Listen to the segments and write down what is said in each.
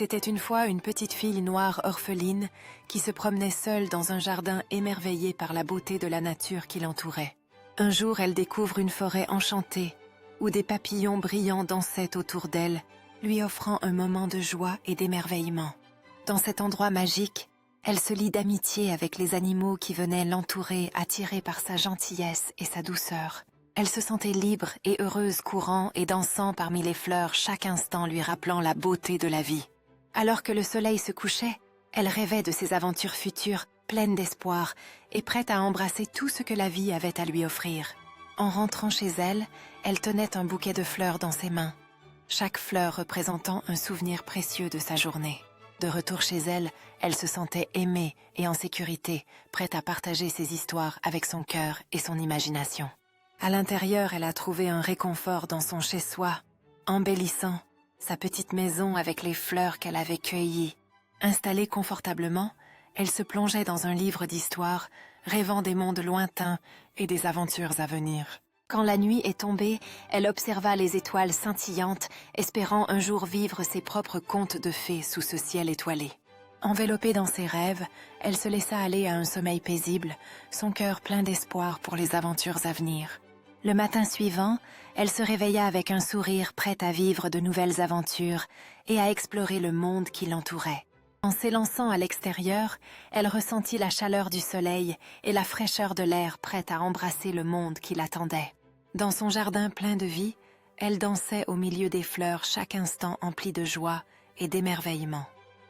C'était une fois une petite fille noire orpheline qui se promenait seule dans un jardin émerveillé par la beauté de la nature qui l'entourait. Un jour, elle découvre une forêt enchantée où des papillons brillants dansaient autour d'elle, lui offrant un moment de joie et d'émerveillement. Dans cet endroit magique, elle se lie d'amitié avec les animaux qui venaient l'entourer, attirés par sa gentillesse et sa douceur. Elle se sentait libre et heureuse courant et dansant parmi les fleurs, chaque instant lui rappelant la beauté de la vie. Alors que le soleil se couchait, elle rêvait de ses aventures futures, pleines d'espoir et prête à embrasser tout ce que la vie avait à lui offrir. En rentrant chez elle, elle tenait un bouquet de fleurs dans ses mains, chaque fleur représentant un souvenir précieux de sa journée. De retour chez elle, elle se sentait aimée et en sécurité, prête à partager ses histoires avec son cœur et son imagination. À l'intérieur, elle a trouvé un réconfort dans son chez-soi, embellissant sa petite maison avec les fleurs qu'elle avait cueillies. Installée confortablement, elle se plongeait dans un livre d'histoire, rêvant des mondes lointains et des aventures à venir. Quand la nuit est tombée, elle observa les étoiles scintillantes, espérant un jour vivre ses propres contes de fées sous ce ciel étoilé. Enveloppée dans ses rêves, elle se laissa aller à un sommeil paisible, son cœur plein d'espoir pour les aventures à venir. Le matin suivant, elle se réveilla avec un sourire, prête à vivre de nouvelles aventures et à explorer le monde qui l'entourait. En s'élançant à l'extérieur, elle ressentit la chaleur du soleil et la fraîcheur de l'air, prête à embrasser le monde qui l'attendait. Dans son jardin plein de vie, elle dansait au milieu des fleurs, chaque instant empli de joie et d'émerveillement.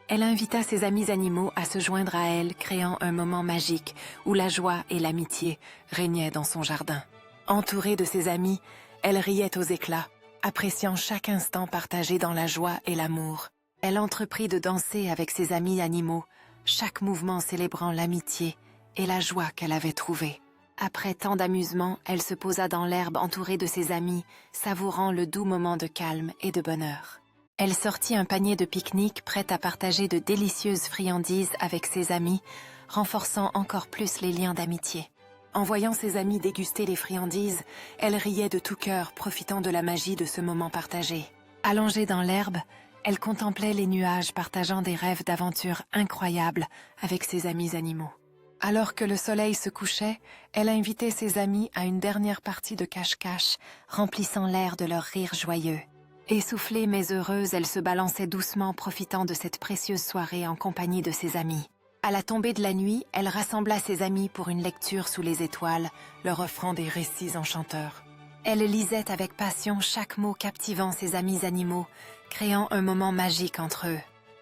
Elle invita ses amis animaux à se joindre à elle, créant un moment magique où la joie et l'amitié régnaient dans son jardin. Entourée de ses amis, elle riait aux éclats, appréciant chaque instant partagé dans la joie et l'amour. Elle entreprit de danser avec ses amis animaux, chaque mouvement célébrant l'amitié et la joie qu'elle avait trouvée. Après tant d'amusement, elle se posa dans l'herbe entourée de ses amis, savourant le doux moment de calme et de bonheur. Elle sortit un panier de pique-nique, prête à partager de délicieuses friandises avec ses amis, renforçant encore plus les liens d'amitié. En voyant ses amis déguster les friandises, elle riait de tout cœur, profitant de la magie de ce moment partagé. Allongée dans l'herbe, elle contemplait les nuages, partageant des rêves d'aventures incroyables avec ses amis animaux. Alors que le soleil se couchait, elle invitait ses amis à une dernière partie de cache-cache, remplissant l'air de leurs rires joyeux. Essoufflée mais heureuse, elle se balançait doucement, profitant de cette précieuse soirée en compagnie de ses amis. À la tombée de la nuit, elle rassembla ses amis pour une lecture sous les étoiles, leur offrant des récits enchanteurs. Elle lisait avec passion chaque mot captivant ses amis animaux, créant un moment magique entre eux.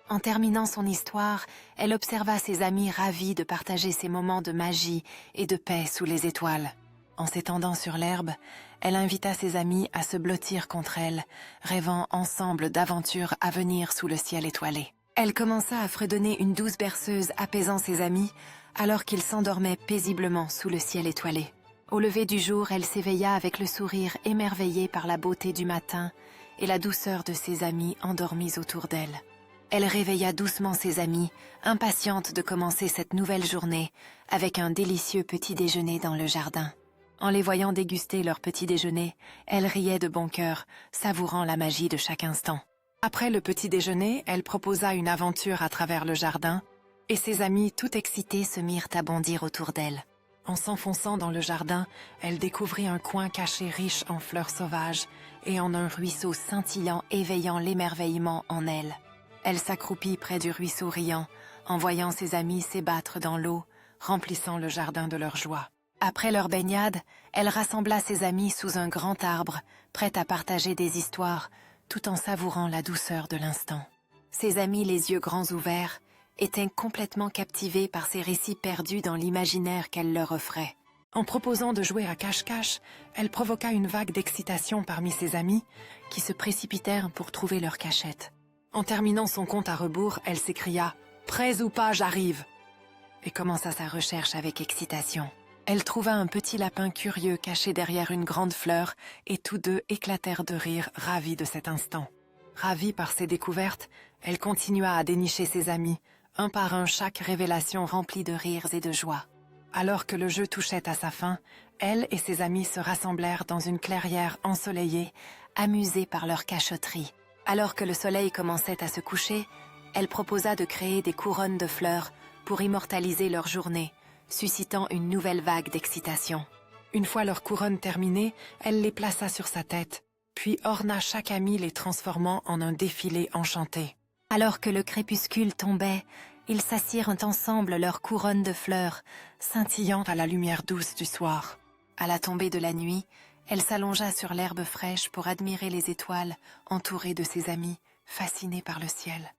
En terminant son histoire, elle observa ses amis ravis de partager ces moments de magie et de paix sous les étoiles. En s'étendant sur l'herbe, elle invita ses amis à se blottir contre elle, rêvant ensemble d'aventures à venir sous le ciel étoilé. Elle commença à fredonner une douce berceuse apaisant ses amis, alors qu'ils s'endormaient paisiblement sous le ciel étoilé. Au lever du jour, elle s'éveilla avec le sourire émerveillé par la beauté du matin et la douceur de ses amis endormis autour d'elle. Elle réveilla doucement ses amis, impatiente de commencer cette nouvelle journée avec un délicieux petit déjeuner dans le jardin. En les voyant déguster leur petit déjeuner, elle riait de bon cœur, savourant la magie de chaque instant. Après le petit déjeuner, elle proposa une aventure à travers le jardin, et ses amis, tout excités, se mirent à bondir autour d'elle. En s'enfonçant dans le jardin, elle découvrit un coin caché riche en fleurs sauvages et en un ruisseau scintillant éveillant l'émerveillement en elle. Elle s'accroupit près du ruisseau riant, en voyant ses amis s'ébattre dans l'eau, remplissant le jardin de leur joie. Après leur baignade, elle rassembla ses amis sous un grand arbre, prête à partager des histoires, tout en savourant la douceur de l'instant. Ses amis, les yeux grands ouverts, étaient complètement captivés par ces récits perdus dans l'imaginaire qu'elle leur offrait. En proposant de jouer à cache-cache, elle provoqua une vague d'excitation parmi ses amis, qui se précipitèrent pour trouver leur cachette. En terminant son compte à rebours, elle s'écria « Prêts ou pas, j'arrive !» et commença sa recherche avec excitation. Elle trouva un petit lapin curieux caché derrière une grande fleur et tous deux éclatèrent de rire, ravis de cet instant. Ravie par ses découvertes, elle continua à dénicher ses amis, un par un chaque révélation remplie de rires et de joie. Alors que le jeu touchait à sa fin, elle et ses amis se rassemblèrent dans une clairière ensoleillée, amusés par leur cachotterie. Alors que le soleil commençait à se coucher, Elle proposa de créer des couronnes de fleurs pour immortaliser leur journée, suscitant une nouvelle vague d'excitation. Une fois leurs couronnes terminées, elle les plaça sur sa tête, puis orna chaque amie les transformant en un défilé enchanté. Alors que le crépuscule tombait, ils s'assirent ensemble leurs couronnes de fleurs, scintillant à la lumière douce du soir. À la tombée de la nuit, elle s'allongea sur l'herbe fraîche pour admirer les étoiles, entourée de ses amis, fascinée par le ciel.